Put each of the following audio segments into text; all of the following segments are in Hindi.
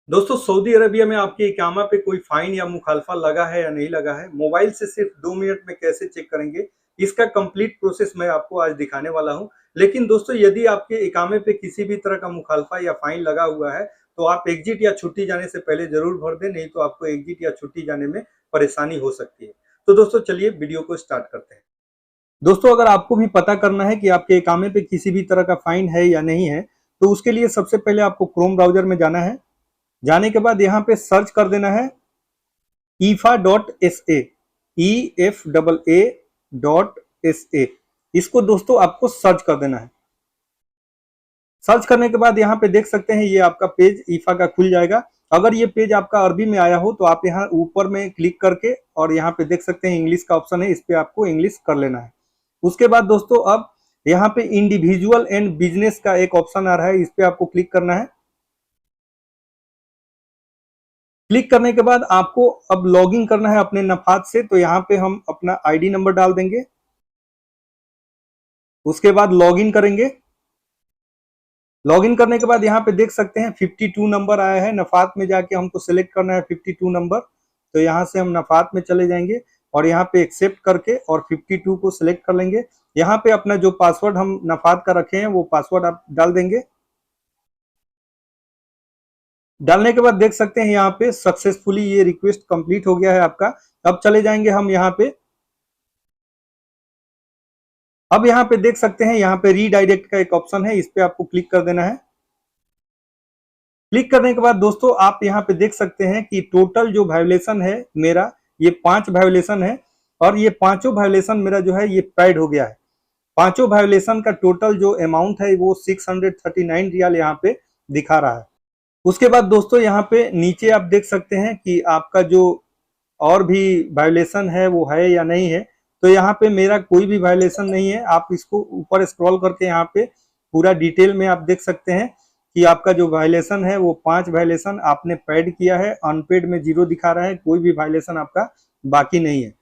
दोस्तों सऊदी अरबिया में आपके इकामा पे कोई फाइन या मुखालफा लगा है या नहीं लगा है, मोबाइल से सिर्फ 2 मिनट में कैसे चेक करेंगे, इसका कंप्लीट प्रोसेस मैं आपको आज दिखाने वाला हूं। लेकिन दोस्तों यदि आपके इकामे पे किसी भी तरह का मुखालफा या फाइन लगा हुआ है तो आप एग्जिट या छुट्टी जाने से पहले जरूर भर दें, नहीं तो आपको एग्जिट या छुट्टी जाने में परेशानी हो सकती है। तो दोस्तों चलिए वीडियो को स्टार्ट करते हैं। दोस्तों अगर आपको भी पता करना है कि आपके इकामे पे किसी भी तरह का फाइन है या नहीं है, तो उसके लिए सबसे पहले आपको क्रोम ब्राउजर में जाना है। जाने के बाद यहाँ पे सर्च कर देना है EFA.SA, EFAA.SA। इसको दोस्तों आपको सर्च कर देना है। सर्च करने के बाद यहाँ पे देख सकते हैं ये आपका पेज ईफा का खुल जाएगा। अगर ये पेज आपका अरबी में आया हो तो आप यहाँ ऊपर में क्लिक करके और यहाँ पे देख सकते हैं इंग्लिश का ऑप्शन है, इस पे आपको इंग्लिश कर लेना है। उसके बाद दोस्तों अब यहाँ पे इंडिविजुअल एंड बिजनेस का एक ऑप्शन आ रहा है, इस पे आपको क्लिक करना है। क्लिक करने के बाद आपको अब लॉगिन करना है अपने नफात से, तो यहाँ पे हम अपना आईडी नंबर डाल देंगे। उसके बाद लॉगिन करेंगे। लॉगिन करने के बाद यहाँ पे देख सकते हैं 52 नंबर आया है। नफात में जाके हमको सिलेक्ट करना है 52 नंबर, तो यहाँ से हम नफात में चले जाएंगे और यहाँ पे एक्सेप्ट करके और 52 को सिलेक्ट कर लेंगे। यहाँ पे अपना जो पासवर्ड हम नफात का रखे हैं वो पासवर्ड आप डाल देंगे। डालने के बाद देख सकते हैं यहाँ पे सक्सेसफुली ये रिक्वेस्ट कंप्लीट हो गया है आपका। अब चले जाएंगे हम यहाँ पे। अब यहाँ पे देख सकते हैं यहाँ पे रीडायरेक्ट का एक ऑप्शन है, इस पे आपको क्लिक कर देना है। क्लिक करने के बाद दोस्तों आप यहाँ पे देख सकते हैं कि टोटल जो वायोलेशन है मेरा, ये 5 वायोलेशन है और ये पांचों वायोलेशन मेरा जो है ये पैड हो गया है। पांचों वायोलेशन का टोटल जो अमाउंट है वो 639 रियाल यहाँ पे दिखा रहा है। उसके बाद दोस्तों यहाँ पे नीचे आप देख सकते हैं कि आपका जो और भी वायोलेशन है वो है या नहीं है। तो यहाँ पे मेरा कोई भी वायोलेशन नहीं है। आप इसको ऊपर स्क्रॉल करके यहाँ पे पूरा डिटेल में आप देख सकते हैं कि आपका जो वायोलेशन है वो 5 वायोलेशन आपने पेड किया है, अनपेड में 0 दिखा रहा है, कोई भी वायोलेशन आपका बाकी नहीं है।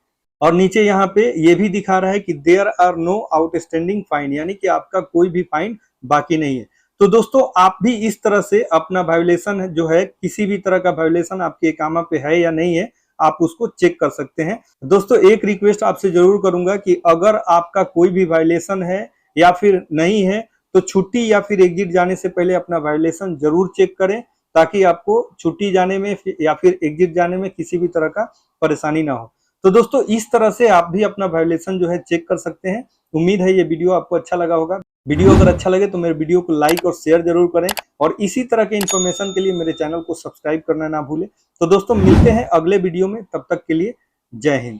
और नीचे यहाँ पे ये भी दिखा रहा है कि there are no outstanding fine, यानी कि आपका कोई भी फाइन बाकी नहीं है। तो दोस्तों आप भी इस तरह से अपना वायोलेशन जो है, किसी भी तरह का वायोलेशन आपके इकामा पे है या नहीं है, आप उसको चेक कर सकते हैं। दोस्तों एक रिक्वेस्ट आपसे जरूर करूंगा कि अगर आपका कोई भी वायोलेशन है या फिर नहीं है तो छुट्टी या फिर एग्जिट जाने से पहले अपना वायोलेशन जरूर चेक करें, ताकि आपको छुट्टी जाने में या फिर एग्जिट जाने में किसी भी तरह का परेशानी ना हो। तो दोस्तों इस तरह से आप भी अपना वायोलेशन जो है चेक कर सकते हैं। उम्मीद है ये वीडियो आपको अच्छा लगा होगा। वीडियो अगर अच्छा लगे तो मेरे वीडियो को लाइक और शेयर जरूर करें और इसी तरह के इन्फॉर्मेशन के लिए मेरे चैनल को सब्सक्राइब करना ना भूलें। तो दोस्तों मिलते हैं अगले वीडियो में, तब तक के लिए जय हिंद।